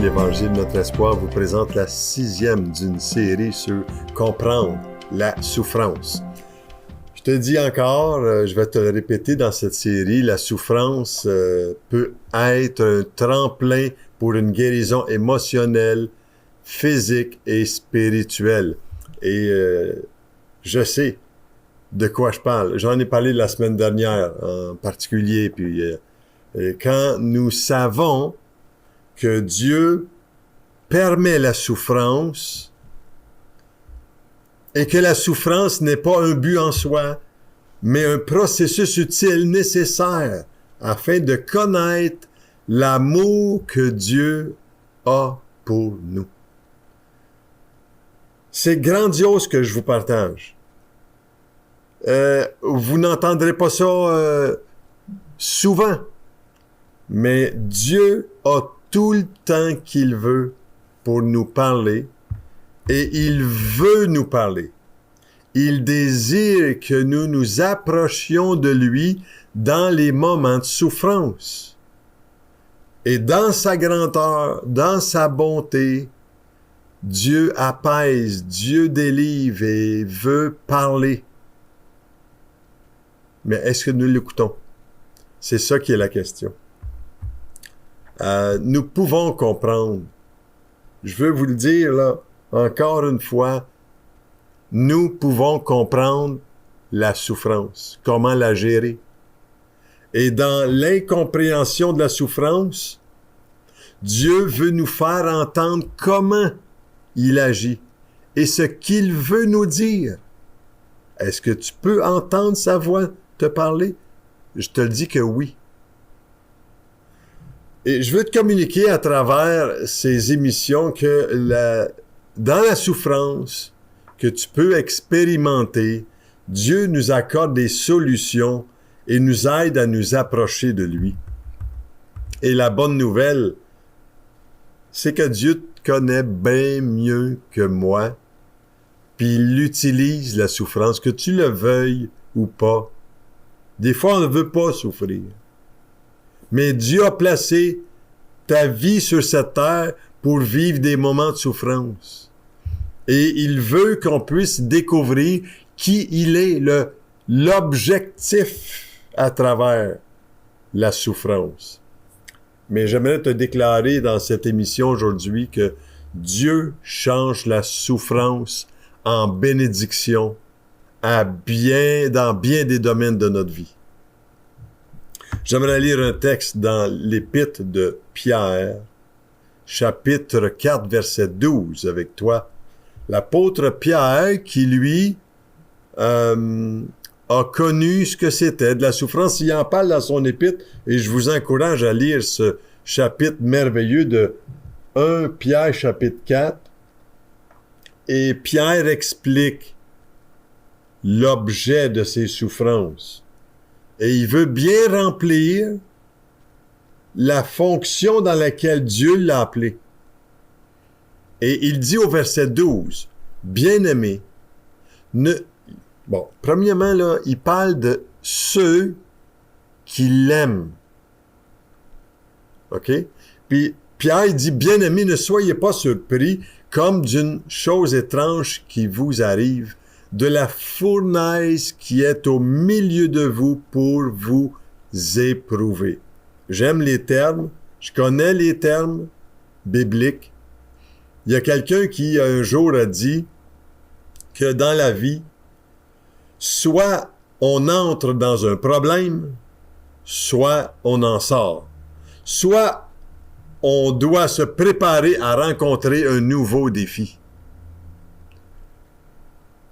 l'Évangile Notre Espoir vous présente la 6e d'une série sur comprendre la souffrance. Je te dis encore, je vais te le répéter dans cette série, la souffrance peut être un tremplin pour une guérison émotionnelle, physique et spirituelle. Et je sais de quoi je parle. J'en ai parlé la semaine dernière en particulier. Puis quand nous savons que Dieu permet la souffrance et que la souffrance n'est pas un but en soi, mais un processus utile nécessaire afin de connaître l'amour que Dieu a pour nous. C'est grandiose ce que je vous partage. Vous n'entendrez pas ça souvent, mais Dieu a tout le temps qu'il veut pour nous parler et il veut nous parler. Il désire que nous nous approchions de lui dans les moments de souffrance. Et dans sa grandeur, dans sa bonté, Dieu apaise, Dieu délivre et veut parler. Mais est-ce que nous l'écoutons? C'est ça qui est la question. Nous pouvons comprendre. Je veux vous le dire, là, encore une fois, nous pouvons comprendre la souffrance, comment la gérer. Et dans l'incompréhension de la souffrance, Dieu veut nous faire entendre comment il agit et ce qu'il veut nous dire. Est-ce que tu peux entendre sa voix te parler? Je te le dis que oui. Et je veux te communiquer à travers ces émissions que dans la souffrance que tu peux expérimenter, Dieu nous accorde des solutions et nous aide à nous approcher de lui. Et la bonne nouvelle, c'est que Dieu te connaît bien mieux que moi, puis il utilise la souffrance, que tu le veuilles ou pas. Des fois, on ne veut pas souffrir. Mais Dieu a placé ta vie sur cette terre pour vivre des moments de souffrance. Et il veut qu'on puisse découvrir qui il est, l'objectif à travers la souffrance. Mais j'aimerais te déclarer dans cette émission aujourd'hui que Dieu change la souffrance en bénédiction dans bien des domaines de notre vie. J'aimerais lire un texte dans l'Épître de Pierre, chapitre 4, verset 12 avec toi. L'apôtre Pierre qui, lui, a connu ce que c'était de la souffrance. Il en parle dans son épître et je vous encourage à lire ce chapitre merveilleux de 1 Pierre, chapitre 4. Et Pierre explique l'objet de ses souffrances. Et il veut bien remplir la fonction dans laquelle Dieu l'a appelé. Et il dit au verset 12, « Bien-aimés, premièrement, là, il parle de ceux qui l'aiment. OK? Puis Pierre il dit, « Bien-aimés, ne soyez pas surpris comme d'une chose étrange qui vous arrive, de la fournaise qui est au milieu de vous pour vous éprouver. » J'aime les termes, je connais les termes bibliques. Il y a quelqu'un qui un jour a dit que dans la vie, soit on entre dans un problème, soit on en sort. Soit on doit se préparer à rencontrer un nouveau défi.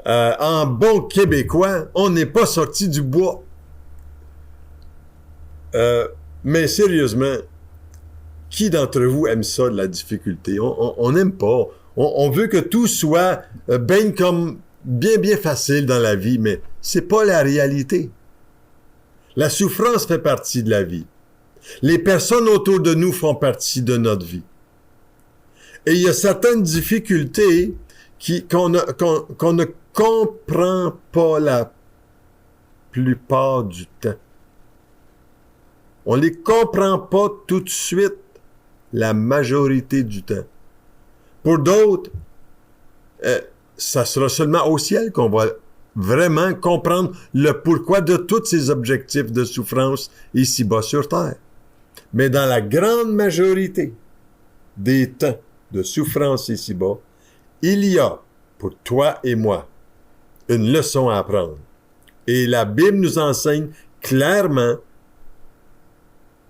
En bon québécois, on n'est pas sorti du bois. Mais sérieusement, qui d'entre vous aime ça, la difficulté? On n'aime pas. On veut que tout soit bien facile dans la vie, mais c'est pas la réalité. La souffrance fait partie de la vie. Les personnes autour de nous font partie de notre vie. Et il y a certaines difficultés qu'on ne comprend pas la plupart du temps. On les comprend pas tout de suite. la majorité du temps. Pour d'autres, ça sera seulement au ciel qu'on va vraiment comprendre le pourquoi de tous ces objectifs de souffrance ici-bas sur terre. Mais dans la grande majorité des temps de souffrance ici-bas, il y a, pour toi et moi, une leçon à apprendre. Et la Bible nous enseigne clairement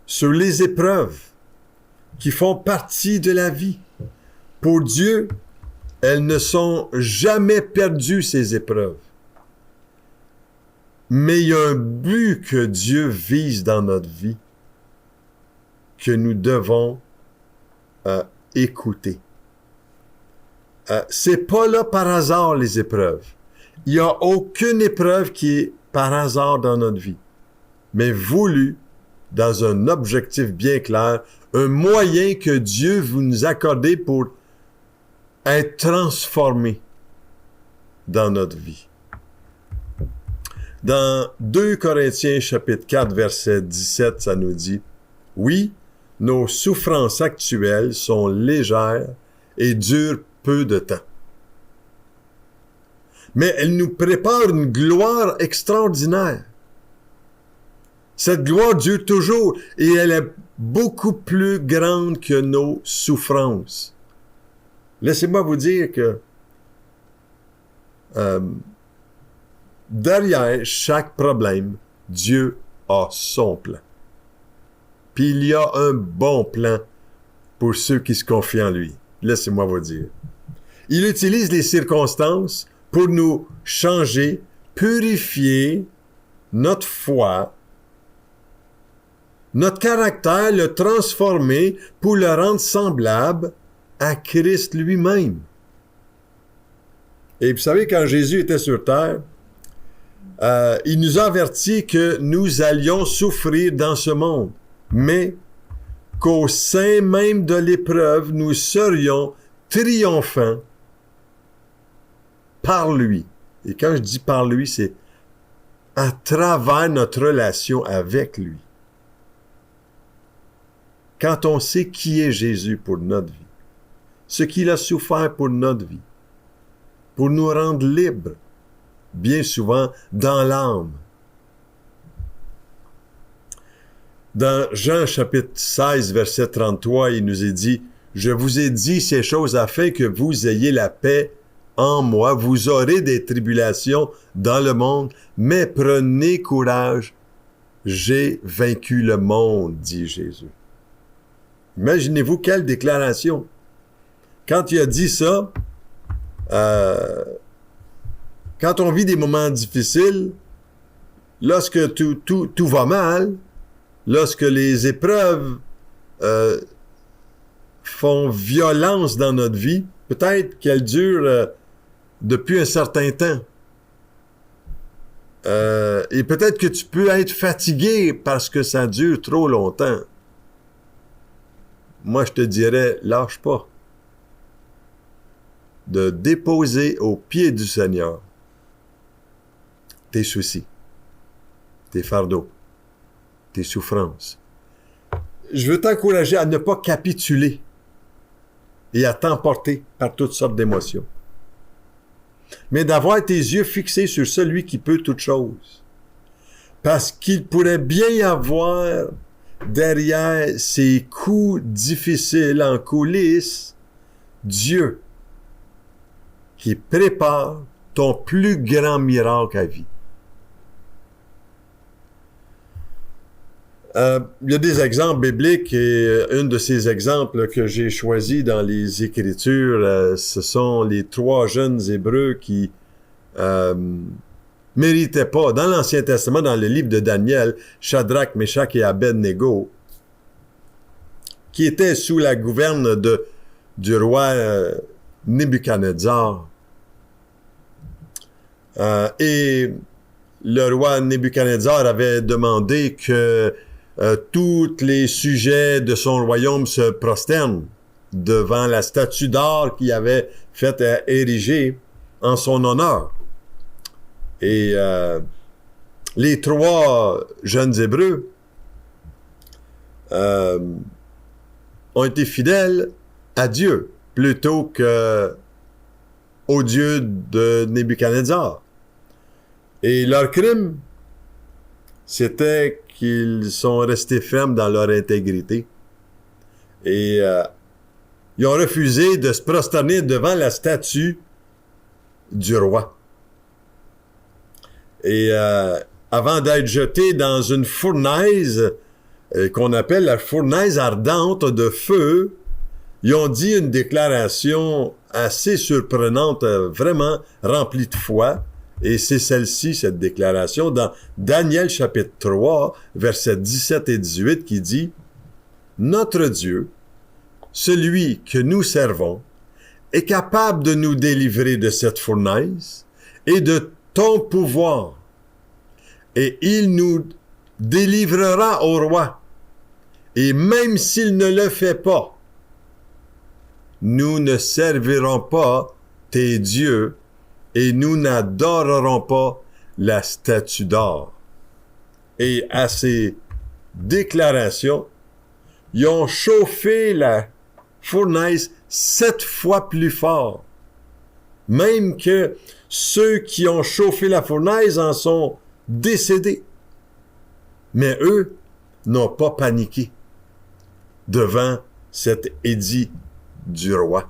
sur les épreuves qui font partie de la vie. Pour Dieu, elles ne sont jamais perdues, ces épreuves. Mais il y a un but que Dieu vise dans notre vie que nous devons écouter. C'est pas là par hasard, les épreuves. Il n'y a aucune épreuve qui est par hasard dans notre vie, mais voulue dans un objectif bien clair, un moyen que Dieu veut nous accorder pour être transformé dans notre vie. Dans 2 Corinthiens chapitre 4, verset 17, ça nous dit « Oui, nos souffrances actuelles sont légères et durent peu de temps. Mais elles nous préparent une gloire extraordinaire. Cette gloire dure toujours et elle est beaucoup plus grande que nos souffrances. » Laissez-moi vous dire que derrière chaque problème, Dieu a son plan. Puis il y a un bon plan pour ceux qui se confient en lui. Laissez-moi vous dire. Il utilise les circonstances pour nous changer, purifier notre foi, notre caractère, le transformer pour le rendre semblable à Christ lui-même. Et vous savez, quand Jésus était sur terre, il nous a averti que nous allions souffrir dans ce monde, mais qu'au sein même de l'épreuve, nous serions triomphants par lui. Et quand je dis par lui, c'est à travers notre relation avec lui. Quand on sait qui est Jésus pour notre vie, ce qu'il a souffert pour notre vie, pour nous rendre libres, bien souvent dans l'âme. Dans Jean chapitre 16, verset 33, il nous est dit « Je vous ai dit ces choses afin que vous ayez la paix en moi. Vous aurez des tribulations dans le monde, mais prenez courage. J'ai vaincu le monde, dit Jésus. » Imaginez-vous quelle déclaration. Quand il a dit ça, quand on vit des moments difficiles, lorsque tout va mal, lorsque les épreuves font violence dans notre vie, peut-être qu'elles durent depuis un certain temps. Et peut-être que tu peux être fatigué parce que ça dure trop longtemps. Moi, je te dirais, lâche pas. De déposer aux pieds du Seigneur tes soucis, tes fardeaux, tes souffrances. Je veux t'encourager à ne pas capituler et à t'emporter par toutes sortes d'émotions, mais d'avoir tes yeux fixés sur celui qui peut toutes choses. Parce qu'il pourrait bien y avoir derrière ces coups difficiles en coulisses, Dieu qui prépare ton plus grand miracle à vie. Il y a des exemples bibliques et un de ces exemples que j'ai choisi dans les Écritures, ce sont les 3 jeunes Hébreux qui méritaient pas, dans l'Ancien Testament, dans le livre de Daniel, Shadrach, Meshach et Abed-Négo, qui étaient sous la gouverne du roi Nebuchadnezzar. Et le roi Nebuchadnezzar avait demandé que tous les sujets de son royaume se prosternent devant la statue d'or qu'il avait fait ériger en son honneur. Et les 3 jeunes Hébreux ont été fidèles à Dieu plutôt que au Dieu de Nebuchadnezzar. Et leur crime, c'était qu'ils sont restés fermes dans leur intégrité. Et ils ont refusé de se prosterner devant la statue du roi. Et avant d'être jetés dans une fournaise qu'on appelle la fournaise ardente de feu, ils ont dit une déclaration assez surprenante, vraiment remplie de foi. Et c'est celle-ci, cette déclaration, dans Daniel chapitre 3, versets 17 et 18, qui dit « Notre Dieu, celui que nous servons, est capable de nous délivrer de cette fournaise et de ton pouvoir, et il nous délivrera au roi. Et même s'il ne le fait pas, nous ne servirons pas tes dieux et nous n'adorerons pas la statue d'or. » Et à ces déclarations, ils ont chauffé la fournaise 7 fois plus fort. Même que ceux qui ont chauffé la fournaise en sont décédés. Mais eux n'ont pas paniqué devant cet édit du roi.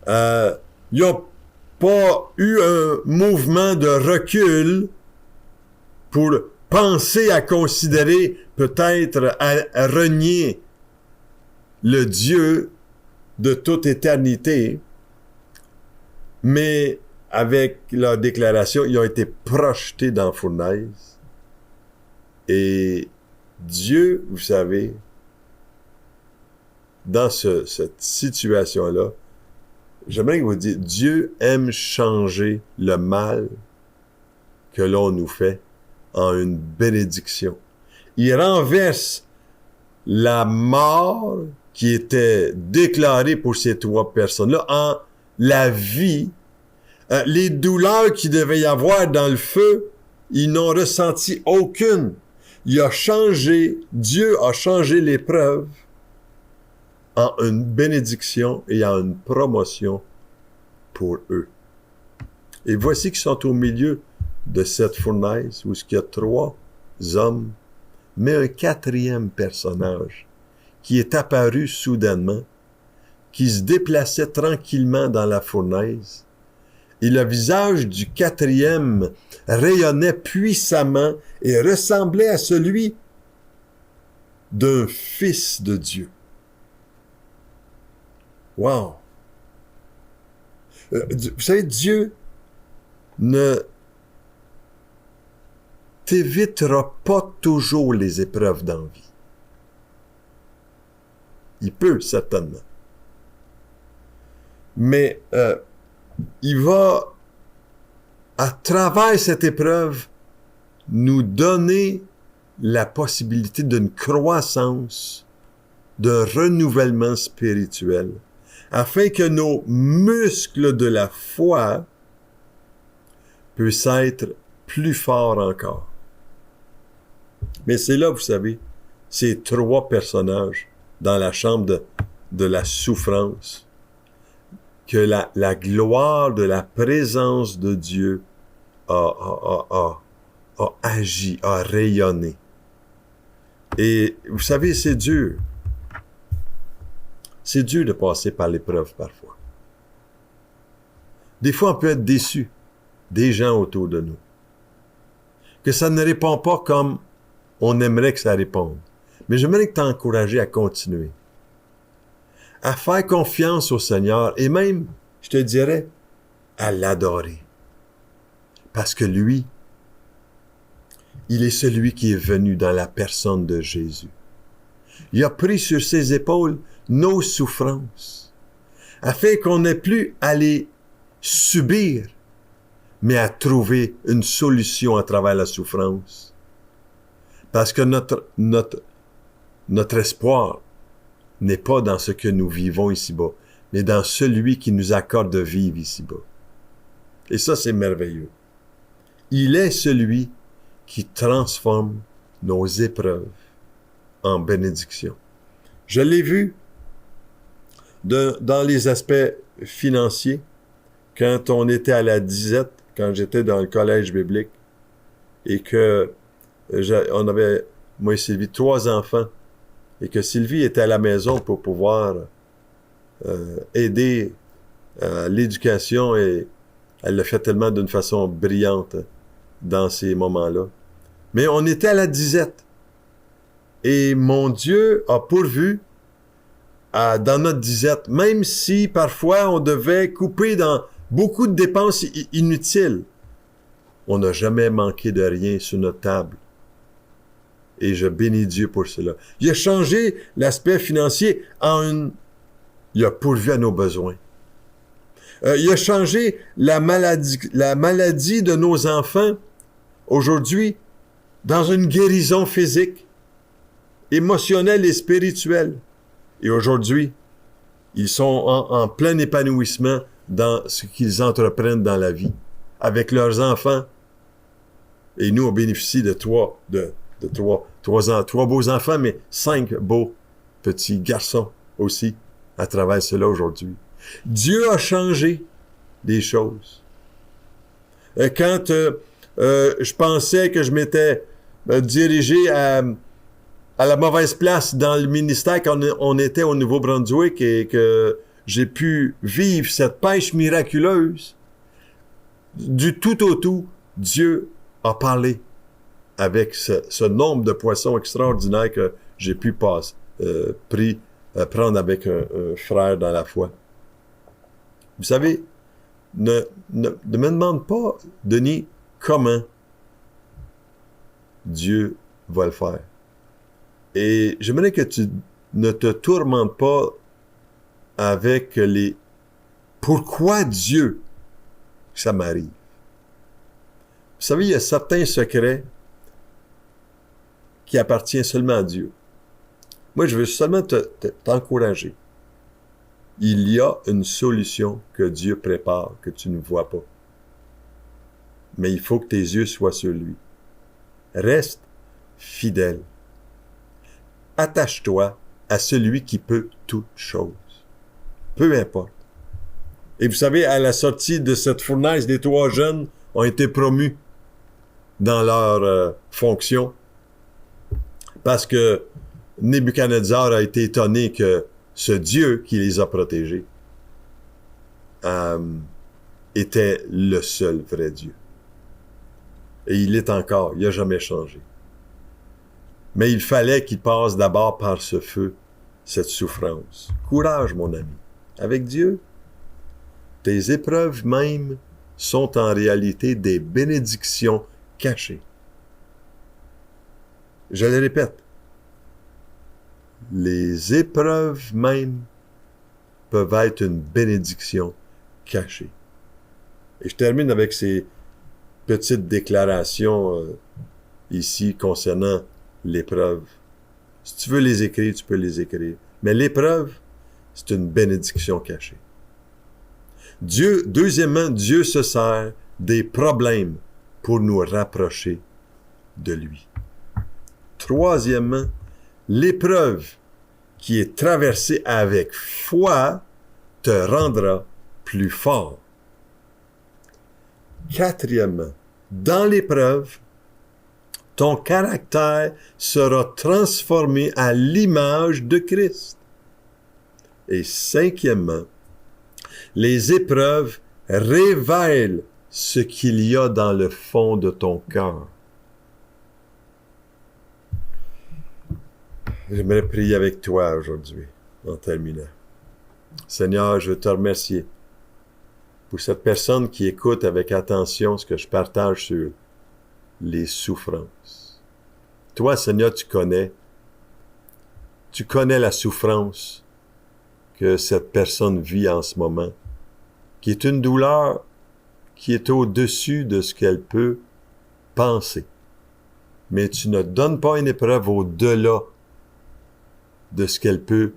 Ils n'ont pas eu un mouvement de recul pour penser à considérer, peut-être à renier le Dieu de toute éternité, mais avec leur déclaration, ils ont été projetés dans la fournaise. Et Dieu, vous savez, dans cette situation-là, j'aimerais que vous dites, Dieu aime changer le mal que l'on nous fait en une bénédiction. Il renverse la mort qui était déclarée pour ces 3 personnes-là en la vie. Les douleurs qu'il devait y avoir dans le feu, ils n'ont ressenti aucune. Dieu a changé l'épreuve en une bénédiction et en une promotion pour eux. Et voici qu'ils sont au milieu de cette fournaise où il y a 3 hommes, mais un 4e personnage qui est apparu soudainement, qui se déplaçait tranquillement dans la fournaise. Et le visage du 4e rayonnait puissamment et ressemblait à celui d'un fils de Dieu. Wow! Vous savez, Dieu ne t'évitera pas toujours les épreuves dans la vie. Il peut, certainement. Mais il va, à travers cette épreuve, nous donner la possibilité d'une croissance, d'un renouvellement spirituel, afin que nos muscles de la foi puissent être plus forts encore. Mais c'est là, vous savez, ces 3 personnages dans la chambre de la souffrance, que la gloire de la présence de Dieu a agi, a rayonné. Et vous savez, c'est dur. C'est dur de passer par l'épreuve parfois. Des fois, on peut être déçu des gens autour de nous. Que ça ne répond pas comme on aimerait que ça réponde. Mais j'aimerais t'encourager à continuer. À faire confiance au Seigneur et même, je te dirais, à l'adorer. Parce que lui, il est celui qui est venu dans la personne de Jésus. Il a pris sur ses épaules nos souffrances, afin qu'on n'ait plus à les subir, mais à trouver une solution à travers la souffrance. Parce que notre espoir n'est pas dans ce que nous vivons ici-bas, mais dans celui qui nous accorde de vivre ici-bas. Et ça, c'est merveilleux. Il est celui qui transforme nos épreuves en bénédiction. Je l'ai vu dans les aspects financiers, quand on était à la disette, quand j'étais dans le collège biblique, et que on avait, moi et Sylvie, 3 enfants, et que Sylvie était à la maison pour pouvoir aider à l'éducation, et elle le fait tellement d'une façon brillante dans ces moments-là. Mais on était à la disette. Et mon Dieu a pourvu dans notre disette, même si parfois on devait couper dans beaucoup de dépenses inutiles. On n'a jamais manqué de rien sur notre table. Et je bénis Dieu pour cela. Il a changé l'aspect financier il a pourvu à nos besoins. Il a changé la maladie de nos enfants aujourd'hui dans une guérison physique, émotionnelle et spirituelle. Et aujourd'hui, ils sont en plein épanouissement dans ce qu'ils entreprennent dans la vie, avec leurs enfants. Et nous, on bénéficie de trois beaux enfants, mais 5 beaux petits garçons aussi, à travers cela aujourd'hui. Dieu a changé des choses. Quand je pensais que je m'étais dirigé à la mauvaise place dans le ministère quand on était au Nouveau-Brunswick et que j'ai pu vivre cette pêche miraculeuse, du tout au tout, Dieu a parlé avec ce nombre de poissons extraordinaires que j'ai pu prendre avec un frère dans la foi. Vous savez, ne me demande pas, Denis, comment Dieu va le faire. Et j'aimerais que tu ne te tourmentes pas avec les « pourquoi Dieu ça m'arrive ». Vous savez, il y a certains secrets qui appartiennent seulement à Dieu. Moi, je veux seulement t'encourager. Il y a une solution que Dieu prépare, que tu ne vois pas. Mais il faut que tes yeux soient sur lui. Reste fidèle. Attache-toi à celui qui peut toutes choses. Peu importe. Et vous savez, à la sortie de cette fournaise, les 3 jeunes ont été promus dans leur fonction parce que Nebuchadnezzar a été étonné que ce Dieu qui les a protégés était le seul vrai Dieu. Et il est encore, il n'a jamais changé. Mais il fallait qu'il passe d'abord par ce feu, cette souffrance. Courage, mon ami. Avec Dieu, tes épreuves même sont en réalité des bénédictions cachées. Je le répète, les épreuves même peuvent être une bénédiction cachée. Et je termine avec ces petites déclarations ici concernant l'épreuve. Si tu veux les écrire, tu peux les écrire. Mais l'épreuve, c'est une bénédiction cachée. Deuxièmement, Dieu se sert des problèmes pour nous rapprocher de lui. Troisièmement, l'épreuve qui est traversée avec foi te rendra plus fort. Quatrièmement, dans l'épreuve, ton caractère sera transformé à l'image de Christ. Et cinquièmement, les épreuves révèlent ce qu'il y a dans le fond de ton cœur. J'aimerais prier avec toi aujourd'hui, en terminant. Seigneur, je veux te remercier pour cette personne qui écoute avec attention ce que je partage sur les souffrances. Toi, Seigneur, tu connais la souffrance que cette personne vit en ce moment, qui est une douleur qui est au-dessus de ce qu'elle peut penser. Mais tu ne donnes pas une épreuve au-delà de ce qu'elle peut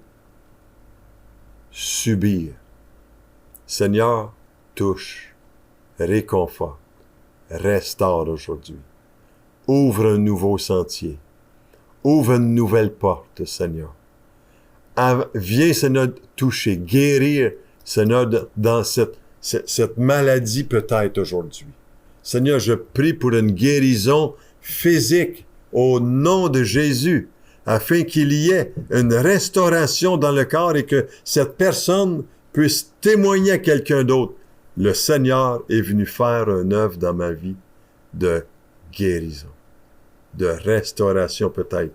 subir. Seigneur, touche, réconforte, restaure aujourd'hui. Ouvre un nouveau sentier. Ouvre une nouvelle porte, Seigneur. viens, Seigneur, toucher, guérir, Seigneur, dans cette maladie peut-être aujourd'hui. Seigneur, je prie pour une guérison physique au nom de Jésus, afin qu'il y ait une restauration dans le corps et que cette personne puisse témoigner à quelqu'un d'autre. Le Seigneur est venu faire une œuvre dans ma vie de guérison, de restauration peut-être.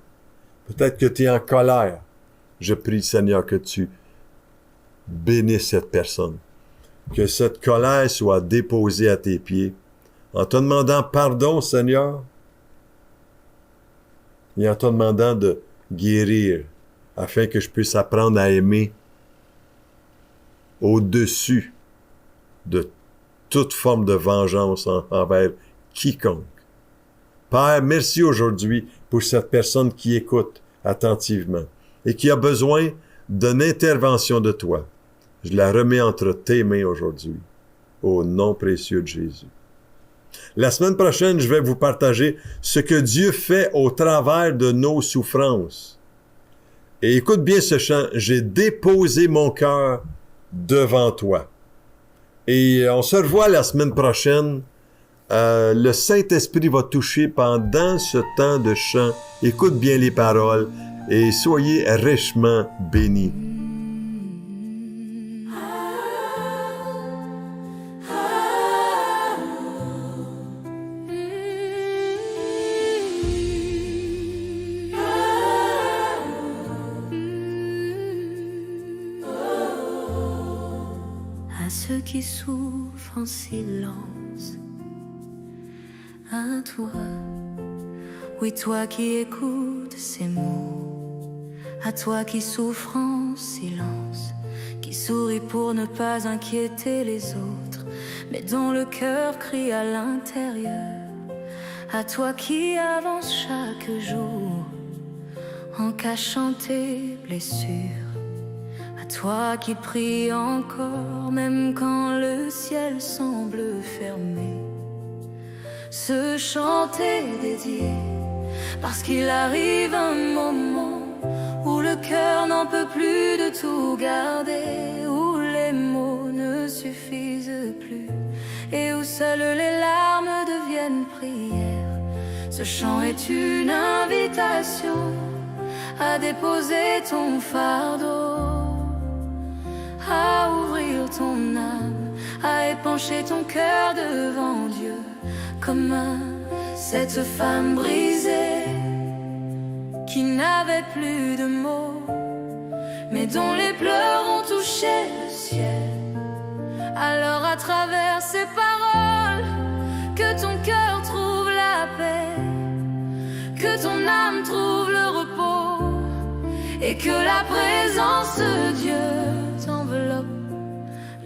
Peut-être que tu es en colère. Je prie, Seigneur, que tu bénisses cette personne. Que cette colère soit déposée à tes pieds. En te demandant pardon, Seigneur, et en te demandant de guérir, afin que je puisse apprendre à aimer au-dessus de toute forme de vengeance envers quiconque. Père, merci aujourd'hui pour cette personne qui écoute attentivement et qui a besoin d'une intervention de toi. Je la remets entre tes mains aujourd'hui, au nom précieux de Jésus. La semaine prochaine, je vais vous partager ce que Dieu fait au travers de nos souffrances. Et écoute bien ce chant, j'ai déposé mon cœur devant toi. Et on se revoit la semaine prochaine. Le Saint-Esprit va toucher pendant ce temps de chant. Écoute bien les paroles et soyez richement bénis. À ceux qui souffrent en silence, à toi, oui toi qui écoutes ces mots, à toi qui souffres en silence, qui sourit pour ne pas inquiéter les autres, mais dont le cœur crie à l'intérieur, à toi qui avances chaque jour en cachant tes blessures. À toi qui prie encore, même quand le ciel semble fermé. Ce chant est dédié, parce qu'il arrive un moment où le cœur n'en peut plus de tout garder, où les mots ne suffisent plus, et où seules les larmes deviennent prières. Ce chant est une invitation à déposer ton fardeau, à ouvrir ton âme, à épancher ton cœur devant Dieu, comme cette femme brisée qui n'avait plus de mots, mais dont les pleurs ont touché le ciel. Alors à travers ces paroles, que ton cœur trouve la paix, que ton âme trouve le repos, et que la présence de Dieu t'enveloppe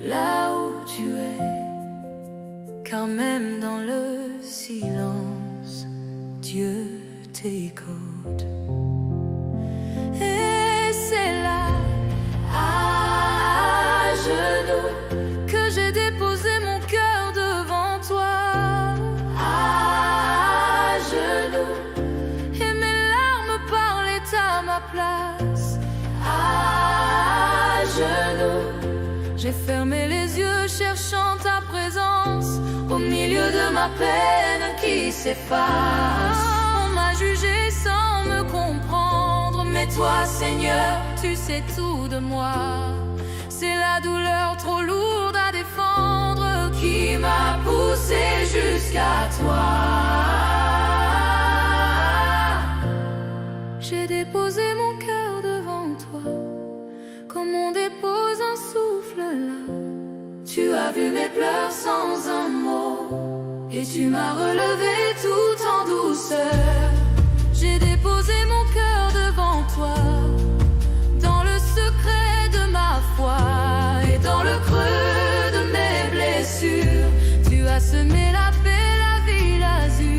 là où tu es, car même dans le silence, Dieu t'écoute. Et c'est là, à genoux, que j'ai déposé mon cœur devant toi, à genoux, et mes larmes parlaient à ma place, à genoux. J'ai fermé les yeux cherchant ta présence au milieu de ma peine qui s'efface. On m'a jugé sans me comprendre, mais toi, Seigneur, tu sais tout de moi. C'est la douleur trop lourde à défendre qui m'a poussé jusqu'à toi. J'ai déposé mon cœur devant toi, comme on dépose un souffle là. Tu as vu mes pleurs sans un mot, et tu m'as relevé tout en douceur. J'ai déposé mon cœur devant toi, dans le secret de ma foi, et dans le creux de mes blessures. Tu as semé la paix, la vie, l'azur.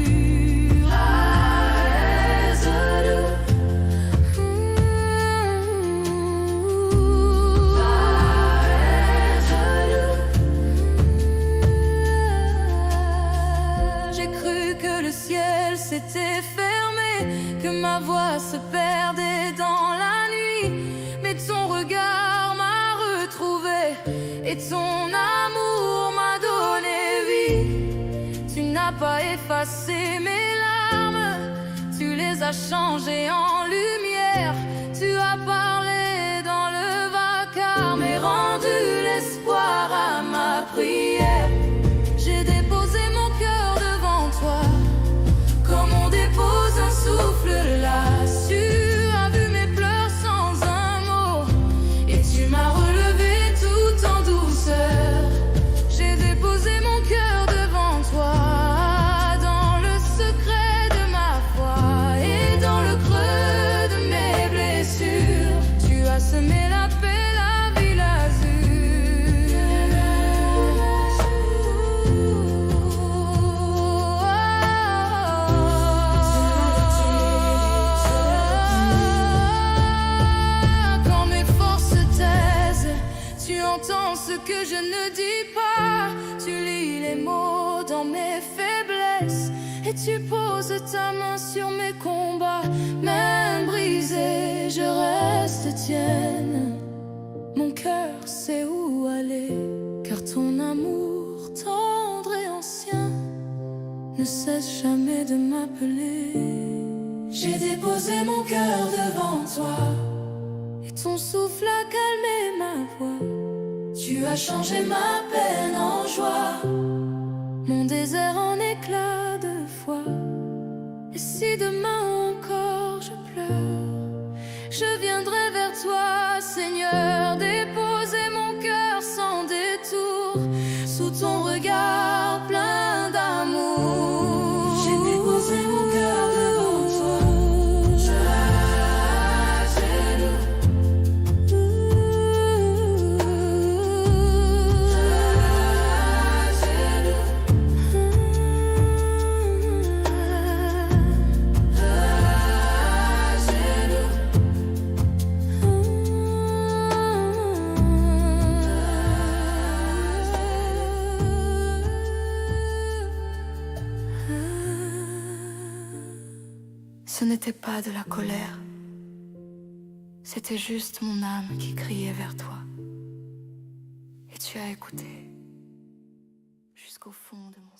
C'était fermé, que ma voix se perdait dans la nuit, mais ton regard m'a retrouvé, et ton amour m'a donné vie. Tu n'as pas effacé mes larmes, tu les as changées en lumière. Tu as parlé dans le vacarme et rendu l'espoir à ma prière. J'ai déposé mon cœur devant toi, comme on dépose un souffle là. Tu as vu mes pleurs sans un mot, et tu m'as relevé tout en douceur. J'ai déposé mon cœur devant toi, dans le secret de ma foi et dans le creux de mes blessures. Tu as semé la paix, la vie, l'azur. Quand mes forces taisent, tu entends ce que je ne dis pas. Tu lis les mots dans mes faiblesses, et tu poses ta main sur mes combats. Même brisée, je reste tienne. Mon cœur sait où aller, car ton amour tendre et ancien ne cesse jamais de m'appeler. J'ai déposé mon cœur devant toi, et ton souffle a calmé ma voix. Tu as changé ma peine en joie, mon désert en éclat de foi. Et si demain encore je pleure, je viendrai vers toi, Seigneur, déposer mon cœur sans détour, sous ton regard plein d'amour. J'ai déposé mon cœur devant toi, à genoux. À genoux. À genoux. Ce n'était pas de la colère, c'était juste mon âme qui criait vers toi. Et tu as écouté jusqu'au fond de mon